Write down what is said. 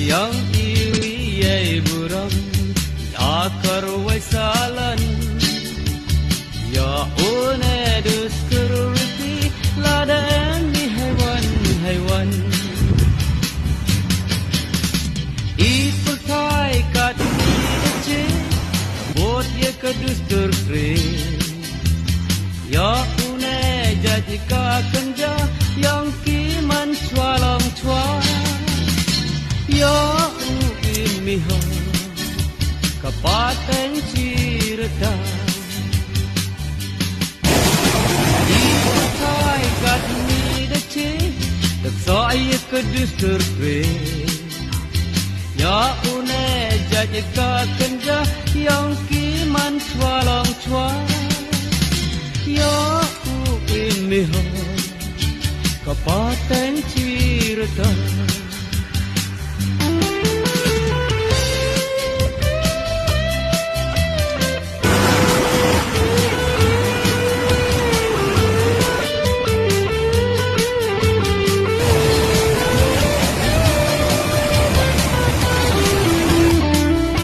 yang iwi buram akar waisalan ya une security ladan ni haiwan ipakai kat ni bot ye kedus terkre ya une jadi ka kenja yang kiman swalong chwa ya miho kapaten cirta ipakai kat ni dece tak saya kedus terkre ya une jadi ka kenja yang kiman swalong chwa ya miho kapaten cirta